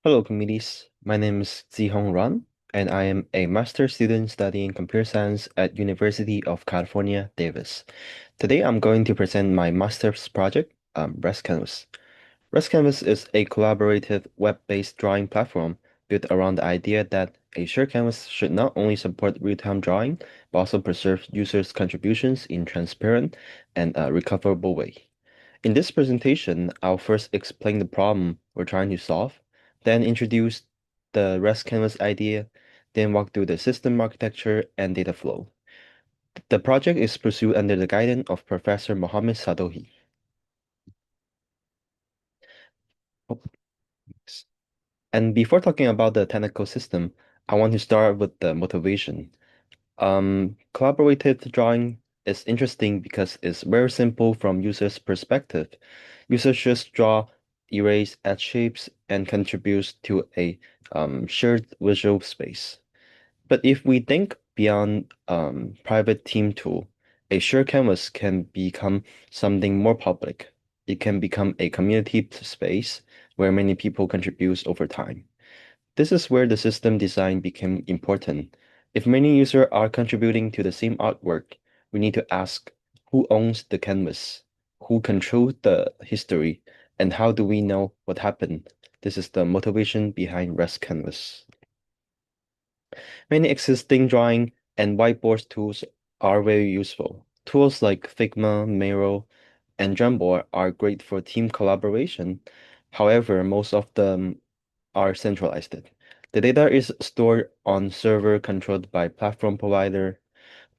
Hello, committees. My name is Zihong Ruan, and I am a master student studying computer science at University of California, Davis. Today, I'm going to present my master's project, ResCanvas. ResCanvas is a collaborative web-based drawing platform built around the idea that a shared canvas should not only support real-time drawing, but also preserve users' contributions in transparent and recoverable way. In this presentation, I'll first explain the problem we're trying to solve, then introduce the REST canvas idea, then walk through the system architecture and data flow. The project is pursued under the guidance of Professor Mohammed Sadohi. Oh, thanks. And before talking about the technical system, I want to start with the motivation. Collaborative drawing is interesting because it's very simple from user's perspective. Users just draw, erase, add shapes, and contributes to a shared visual space. But if we think beyond private team tool, a shared canvas can become something more public. It can become a community space where many people contribute over time. This is where the system design became important. If many users are contributing to the same artwork, we need to ask who owns the canvas, who controls the history, and how do we know what happened? This is the motivation behind ResCanvas. Many existing drawing and whiteboard tools are very useful. Tools like Figma, Miro, and Jamboard are great for team collaboration. However, most of them are centralized. The data is stored on server controlled by platform provider.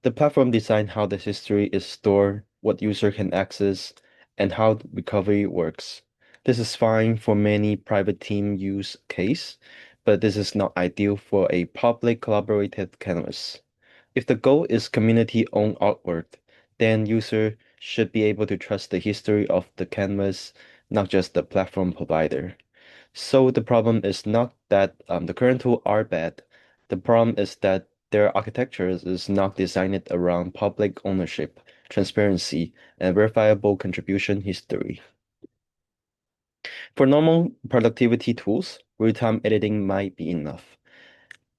The platform designs how the history is stored, what user can access, and how the recovery works. This is fine for many private team use case, but this is not ideal for a public collaborative canvas. If the goal is community-owned artwork, then user should be able to trust the history of the canvas, not just the platform provider. So the problem is not that the current tools are bad. The problem is that their architecture is not designed around public ownership, transparency, and verifiable contribution history. For normal productivity tools, real-time editing might be enough.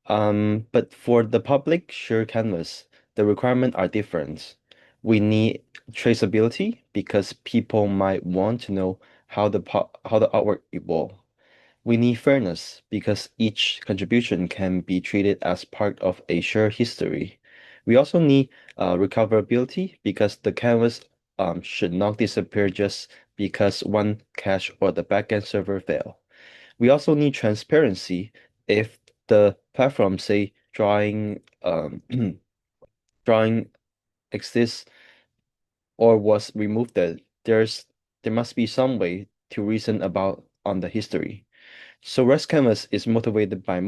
But for the public shared canvas, the requirements are different. We need traceability because people might want to know how the artwork evolved. We need fairness because each contribution can be treated as part of a shared history. We also need recoverability because the canvas should not disappear just because one cache or the backend server fail. We also need transparency if the platform say drawing exists or was removed, there must be some way to reason about on the history. So ResCanvas is motivated by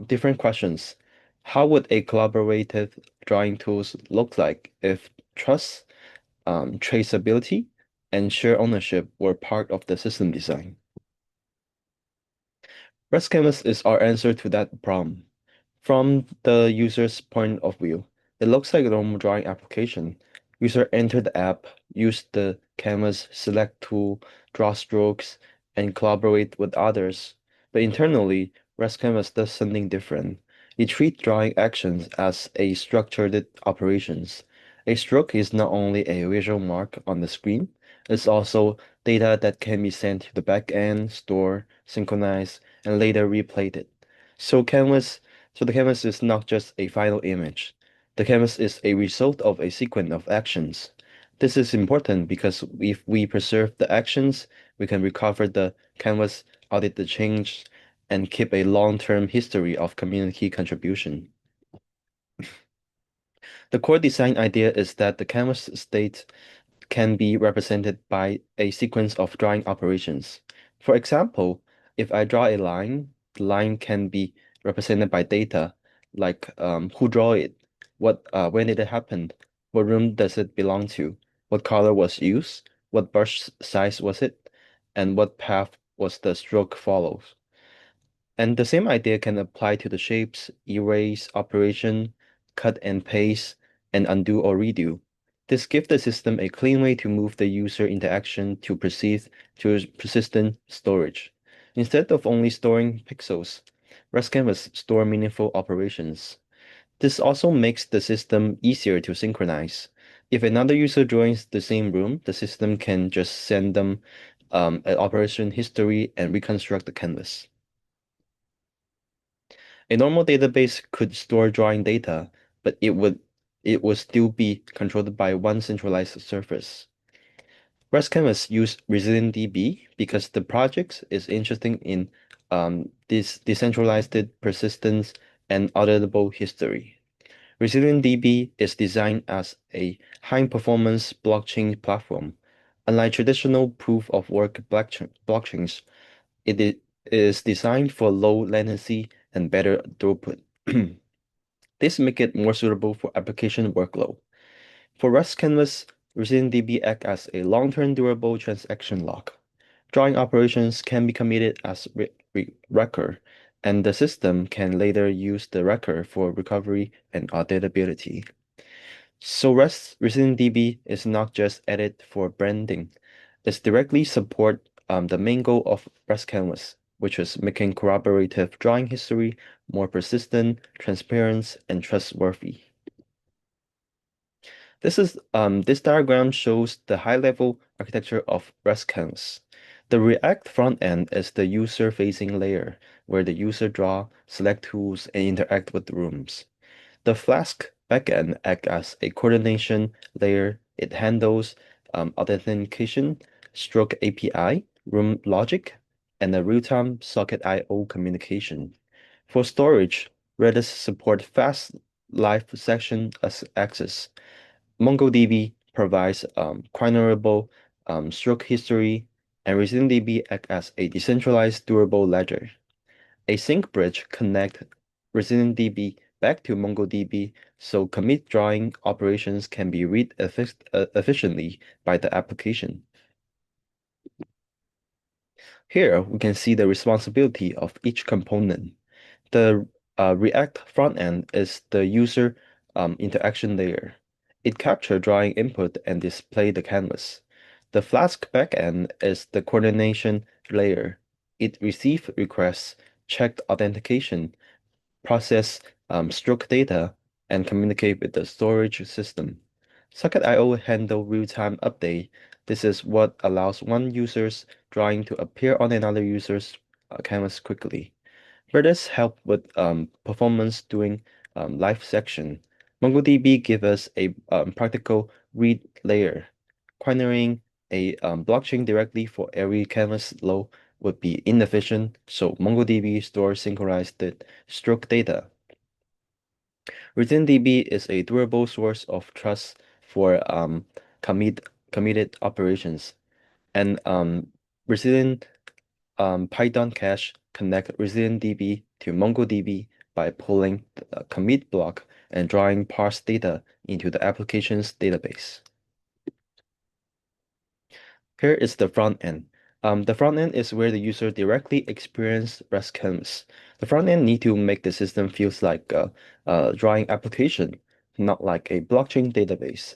different questions. How would a collaborative drawing tools look like if trust, traceability, and shared ownership were part of the system design? ResCanvas is our answer to that problem. From the user's point of view, it looks like a normal drawing application. User enter the app, use the canvas select tool, draw strokes, and collaborate with others. But internally, ResCanvas does something different. It treats drawing actions as a structured operations. A stroke is not only a visual mark on the screen, it's also data that can be sent to the backend, store, synchronize, and later replayed. So canvas so the canvas is not just a final image. The canvas is a result of a sequence of actions. This is important because if we preserve the actions, we can recover the canvas, audit the change, and keep a long-term history of community contribution. The core design idea is that the canvas state can be represented by a sequence of drawing operations. For example, if I draw a line, the line can be represented by data like who draw it, when did it happen, what room does it belong to, what color was used, what brush size was it, and what path was the stroke follows. And the same idea can apply to the shapes, erase operation, cut and paste, and undo or redo. This gives the system a clean way to move the user interaction to persistent storage. Instead of only storing pixels, ResCanvas store meaningful operations. This also makes the system easier to synchronize. If another user joins the same room, the system can just send them an operation history and reconstruct the canvas. A normal database could store drawing data, but it would still be controlled by one centralized service. ResCanvas use ResilientDB because the project is interested in this decentralized persistence and auditable history. ResilientDB is designed as a high-performance blockchain platform. Unlike traditional proof-of-work blockchains, is designed for low latency and better throughput. This makes it more suitable for application workload. For ResCanvas, ResilientDB acts as a long-term durable transaction lock. Drawing operations can be committed as record, and the system can later use the record for recovery and auditability. So ResilientDB is not just added for branding. It's directly support the main goal of ResCanvas, which is making corroborative drawing history more persistent, transparent, and trustworthy. This diagram shows the high-level architecture of ResCanvas. The React front end is the user-facing layer where the user draw, select tools, and interact with rooms. The Flask backend acts as a coordination layer. It handles authentication, stroke API, room logic, and the real-time socket I/O communication. For storage, Redis support fast live section access. MongoDB provides queryable stroke history, and ResilientDB acts as a decentralized durable ledger. A sync bridge connects ResilientDB back to MongoDB so commit drawing operations can be read efficiently by the application. Here, we can see the responsibility of each component. The React frontend is the user interaction layer. It captures drawing input and display the canvas. The Flask backend is the coordination layer. It receives requests, check authentication, process stroke data, and communicate with the storage system. Socket I/O handle real-time update. This is what allows one user's drawing to appear on another user's canvas quickly. Redis help with performance during live section. MongoDB give us a practical read layer. Querying a blockchain directly for every canvas load would be inefficient, so MongoDB stores synchronized stroke data. ResilientDB is a durable source of trust for committed operations, and Resilient Python cache connect ResilientDB to MongoDB by pulling the commit block and drawing parsed data into the application's database. Here is the front end. The front end is where the user directly experience ResCanvas. The front end need to make the system feels like a drawing application, not like a blockchain database.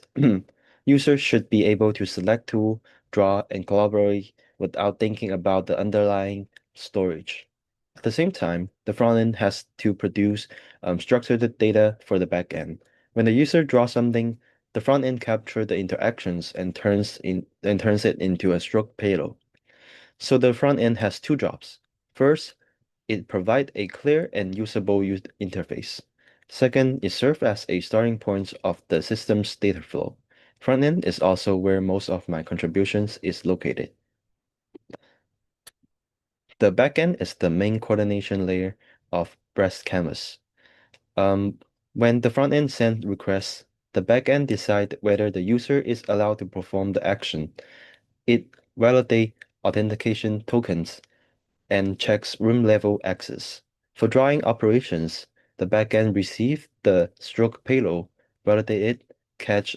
Users should be able to select tool, draw, and collaborate without thinking about the underlying storage. At the same time, the front end has to produce structured data for the back end. When the user draws something, the front end captures the interactions and turns it into a stroke payload. So the front end has two jobs. First, it provides a clear and usable interface. Second, it serves as a starting point of the system's data flow. Front end is also where most of my contributions is located. The backend is the main coordination layer of ResCanvas. When the front end sends requests, the backend decides whether the user is allowed to perform the action. It validates authentication tokens and checks room level access. For drawing operations, the backend receives the stroke payload, validate it, cache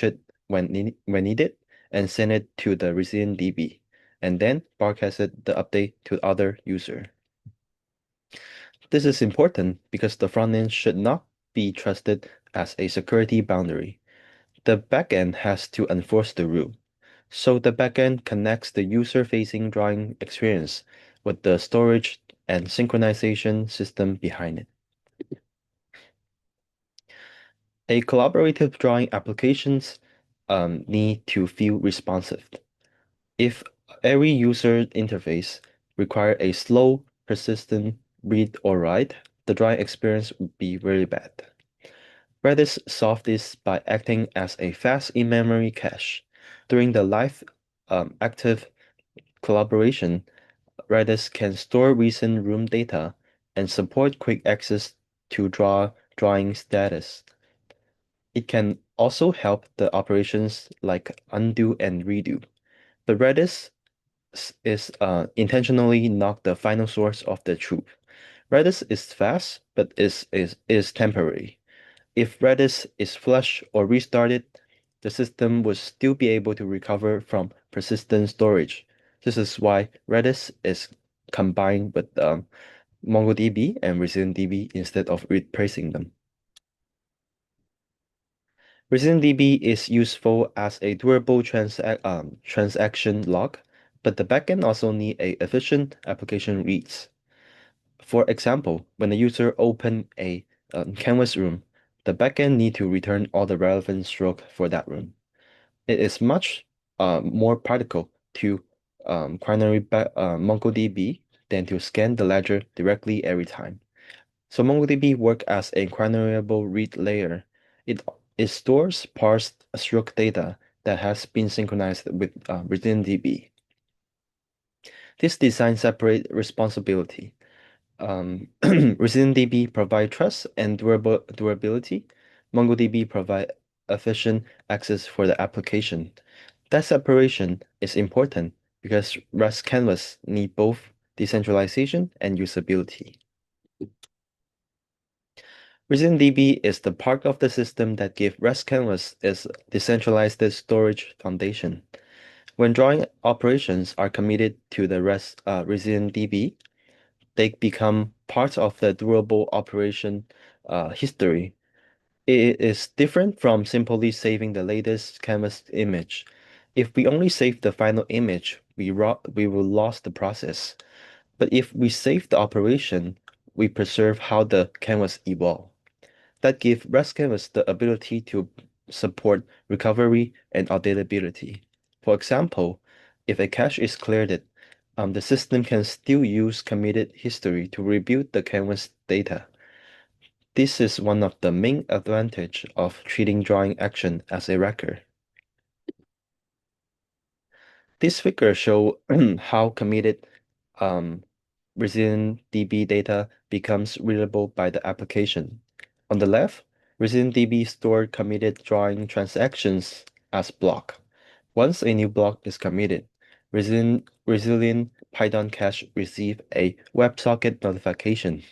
it when needed, and send it to the resilient DB, and then broadcast the update to other user. This is important because the frontend should not be trusted as a security boundary. The backend has to enforce the rule. So the backend connects the user-facing drawing experience with the storage and synchronization system behind it. A collaborative drawing applications need to feel responsive. If every user interface require a slow, persistent read or write, the drawing experience would be very bad. Redis solved this by acting as a fast in-memory cache. During the live active collaboration, Redis can store recent room data and support quick access to drawing status. It can also help the operations like undo and redo. But Redis is intentionally not the final source of the truth. Redis is fast, but is temporary. If Redis is flushed or restarted, the system will still be able to recover from persistent storage. This is why Redis is combined with MongoDB and ResilientDB instead of replacing them. ResilientDB is useful as a durable transaction log, but the backend also need a efficient application reads. For example, when the user open a canvas room, the backend need to return all the relevant stroke for that room. It is much more practical to query MongoDB than to scan the ledger directly every time. So MongoDB works as a queryable read layer. It stores parsed stroke data that has been synchronized with ResilientDB. This design separate responsibility. ResilientDB provide trust and durability. MongoDB provide efficient access for the application. That separation is important because ResCanvas need both decentralization and usability. ResilientDB is the part of the system that gives ResCanvas its decentralized storage foundation. When drawing operations are committed to the ResilientDB, they become part of the durable operation history. It is different from simply saving the latest canvas image. If we only save the final image, we will lose the process. But if we save the operation, we preserve how the canvas evolved. That gives ResCanvas the ability to support recovery and auditability. For example, if a cache is cleared, the system can still use committed history to rebuild the canvas data. This is one of the main advantage of treating drawing action as a record. This figure show how committed ResilientDB data becomes readable by the application. On the left, ResilientDB stored committed drawing transactions as block. Once a new block is committed, Resilient Python cache receive a WebSocket notification,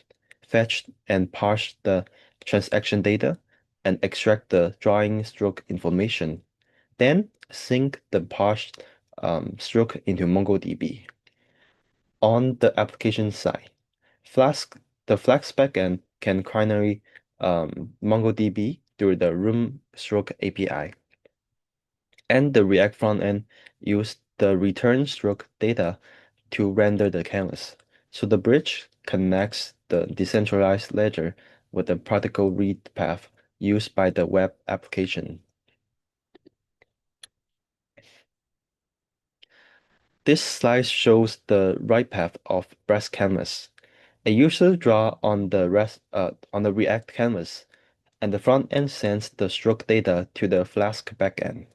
fetch and parse the transaction data, and extract the drawing stroke information. Then sync the parsed stroke into MongoDB. On the application side, the Flask backend can query MongoDB through the room stroke API. And the React frontend use the return stroke data to render the canvas. So the bridge connects the decentralized ledger with the practical read path used by the web application. This slide shows the write path of ResCanvas. A user draw on the React canvas, and the front end sends the stroke data to the Flask backend.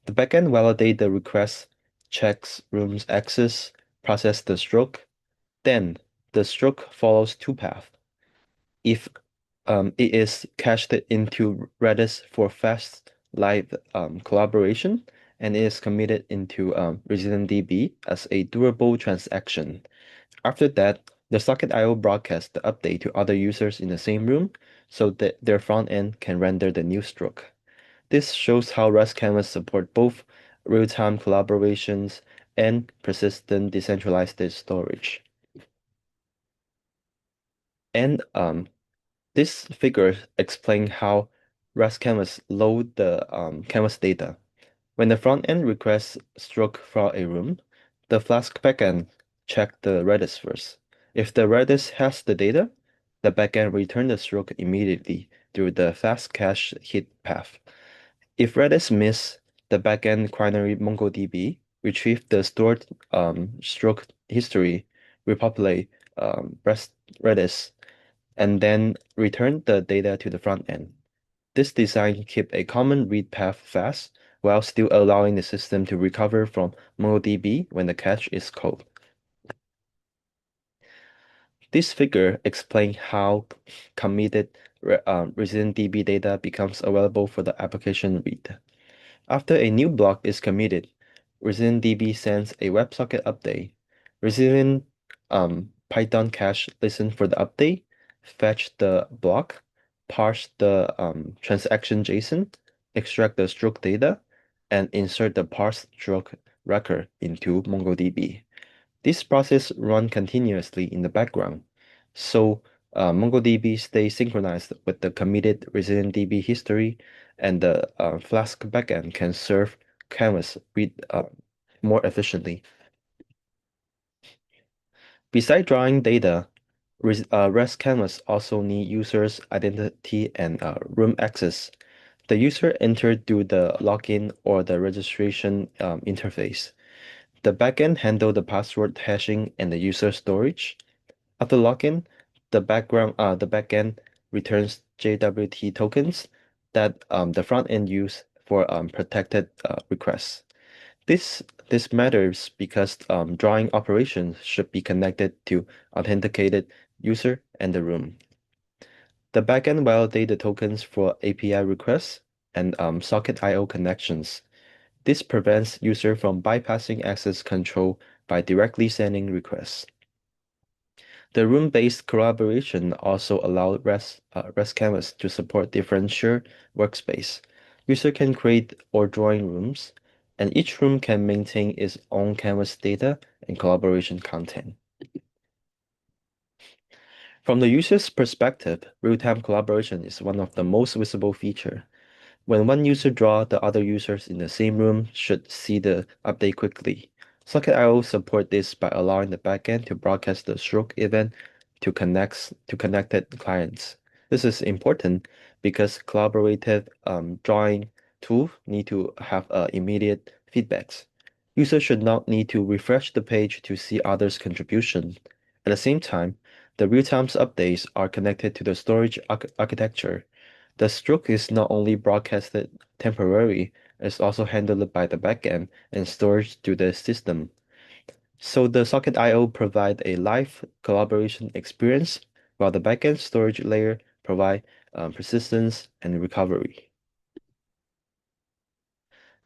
The backend validates the request, checks room's access, process the stroke. Then the stroke follows two paths. If it is cached into Redis for fast live collaboration, and it is committed into ResilientDB as a durable transaction. After that, the Socket.io broadcasts the update to other users in the same room so that their front end can render the new stroke. This shows how ResCanvas support both real-time collaborations and persistent decentralized storage. And this figure explains how ResCanvas load the canvas data. When the front end requests stroke from a room, the Flask backend check the Redis first. If the Redis has the data, the backend return the stroke immediately through the fast cache hit path. If Redis miss, the backend query MongoDB retrieve the stored stroke history, repopulate Redis, and then return the data to the front end. This design keeps a common read path fast while still allowing the system to recover from MongoDB when the cache is cold. This figure explains how committed ResilientDB data becomes available for the application read. After a new block is committed, ResilientDB sends a WebSocket update. Resilient Python cache listen for the update, fetch the block, parse the transaction JSON, extract the stroke data, and insert the parsed stroke record into MongoDB. This process runs continuously in the background, so MongoDB stays synchronized with the committed ResilientDB history, and the Flask backend can serve Canvas read more efficiently. Besides drawing data, ResCanvas also need users' identity and room access. The user entered through the login or the registration interface. The backend handle the password hashing and the user storage. After login, the backend returns JWT tokens that the front end use for protected requests. This matters because drawing operations should be connected to authenticated user and the room. The backend validate the tokens for API requests and socket I/O connections. This prevents user from bypassing access control by directly sending requests. The room-based collaboration also allows ResCanvas to support different shared workspace. User can create or join rooms, and each room can maintain its own Canvas data and collaboration content. From the user's perspective, real-time collaboration is one of the most visible features. When one user draws, the other users in the same room should see the update quickly. Socket IO support this by allowing the backend to broadcast the stroke event to connected clients. This is important because collaborative drawing tools need to have immediate feedbacks. Users should not need to refresh the page to see others' contribution. At the same time, the real-time updates are connected to the storage architecture. The stroke is not only broadcasted temporarily, it's also handled by the backend and stored to the system. So the socket I/O provide a live collaboration experience, while the backend storage layer provide persistence and recovery.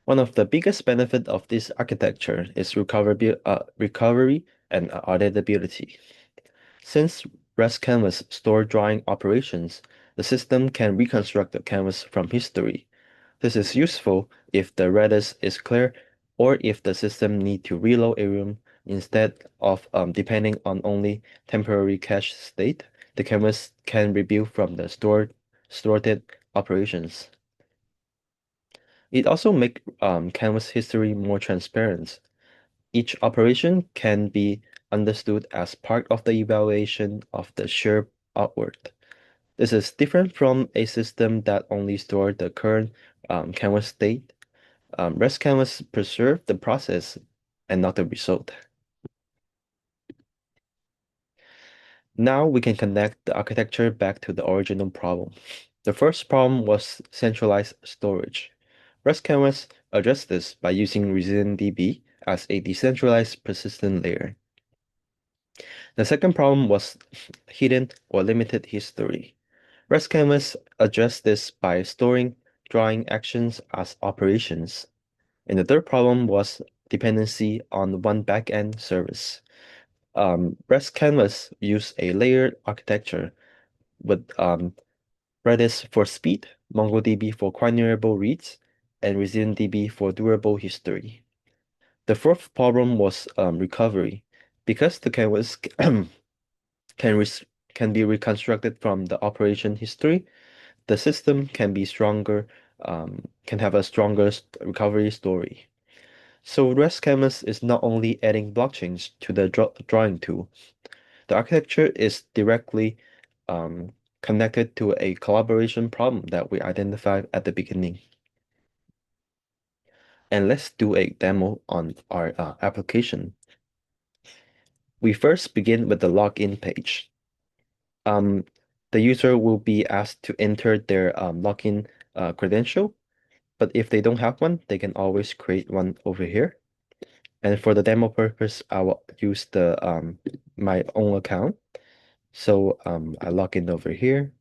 One of the biggest benefits of this architecture is recovery and auditability. Since ResCanvas store drawing operations, the system can reconstruct the canvas from history. This is useful if the Redis is clear or if the system need to reload a room instead of depending on only temporary cache state. The canvas can rebuild from the stored operations. It also makes canvas history more transparent. Each operation can be understood as part of the evaluation of the shared outward. This is different from a system that only stores the current canvas state. ResCanvas preserves the process and not the result. Now we can connect the architecture back to the original problem. The first problem was centralized storage. ResCanvas addressed this by using ResilientDB as a decentralized persistent layer. The second problem was hidden or limited history. ResCanvas addressed this by storing drawing actions as operations. And the third problem was dependency on one backend service. ResCanvas used a layered architecture with Redis for speed, MongoDB for queryable reads, and ResilientDB for durable history. The fourth problem was recovery. Because the canvas can be reconstructed from the operation history, the system can be stronger, can have a stronger recovery story. So ResCanvas is not only adding blockchains to the drawing tool, the architecture is directly um, connected to a collaboration problem that we identified at the beginning. And let's do a demo on our application. We first begin with the login page. Um, the user will be asked to enter their login credential, but if they don't have one, they can always create one over here. And for the demo purpose, I will use the my own account. So I log in over here,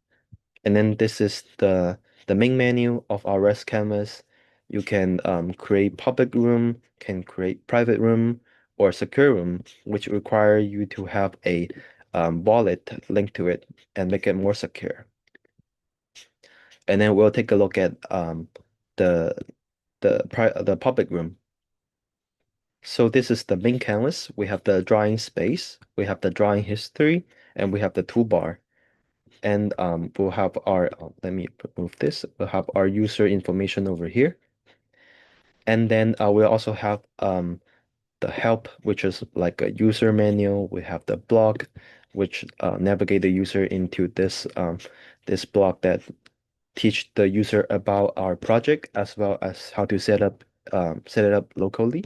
and then this is the main menu of our REST canvas. You can create public room, can create private room, or secure room, which require you to have a wallet linked to it and make it more secure. And then we'll take a look at the the public room. So this is the main canvas. We have the drawing space, we have the drawing history, and we have the toolbar. And we'll have our, let me move this, we'll have our user information over here. And then we'll also have the help, which is like a user manual. We have the blog, which navigate the user into this blog that teach the user about our project as well as how to set it up locally.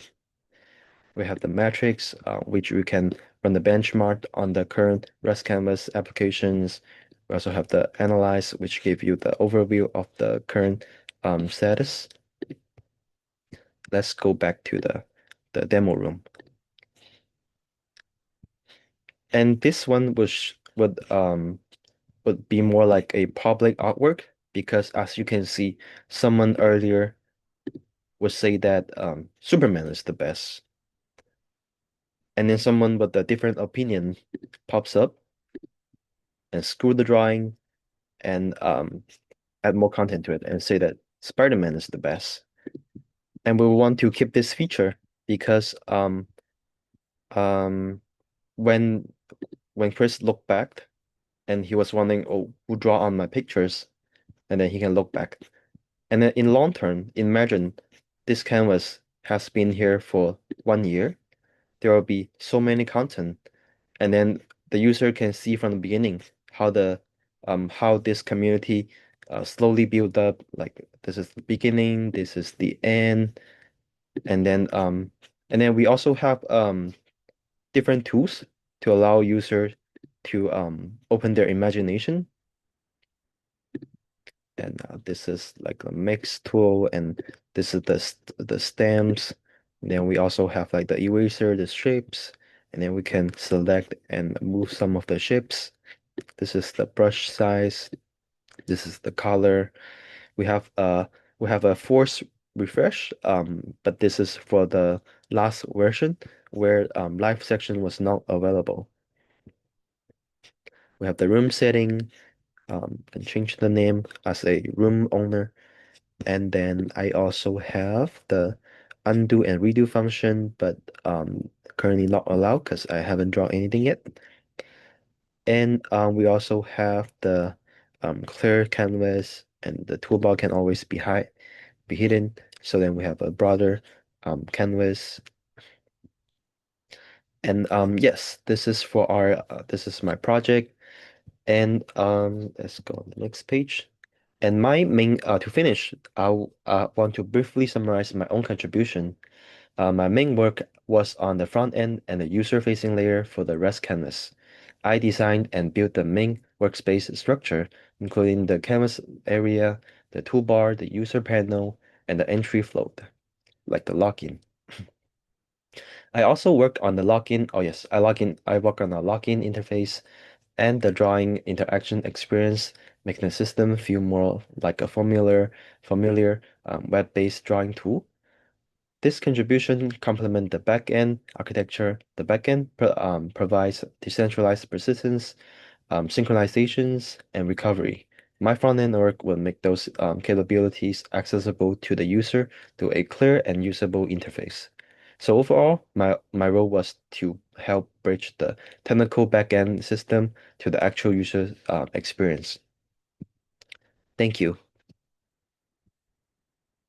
We have the metrics, which we can run the benchmark on the current ResCanvas applications. We also have the analyze, which give you the overview of the current status. Let's go back to the demo room. And this one would be more like a public artwork because as you can see, someone earlier would say that Superman is the best. And then someone with a different opinion pops up and screw the drawing and add more content to it and say that Spider-Man is the best. And we want to keep this feature because um when Chris looked back and he was wondering, oh, who draw on my pictures? And then he can look back. And then in long term, imagine this canvas has been here for 1 year. There will be so many content, and then the user can see from the beginning how this community slowly build up. Like this is the beginning, this is the end, and then we also have different tools to allow users to open their imagination. And this is like a mix tool, and this is the stamps. Then we also have like the eraser, the shapes, and then we can select and move some of the shapes. This is the brush size. This is the color. We have a force refresh, but this is for the last version where live section was not available. We have the room setting, and change the name as a room owner. And then I also have the undo and redo function, but currently not allowed because I haven't drawn anything yet. And we also have the clear canvas, and the toolbar can always be hidden. So then we have a broader canvas. And yes, this is for our this is my project. And let's go on the next page. And my main to finish, I want to briefly summarize my own contribution. My main work was on the front end and the user-facing layer for the REST canvas. I designed and built the main workspace structure, including the canvas area, the toolbar, the user panel, and the entry flow, like the login. I also worked on the login. Oh yes, I work on the login interface and the drawing interaction experience, making the system feel more like a familiar web-based drawing tool. This contribution complements the backend architecture. The backend provides decentralized persistence, synchronizations, and recovery. My front-end work will make those capabilities accessible to the user through a clear and usable interface. So overall, my role was to help bridge the technical backend system to the actual user experience. Thank you.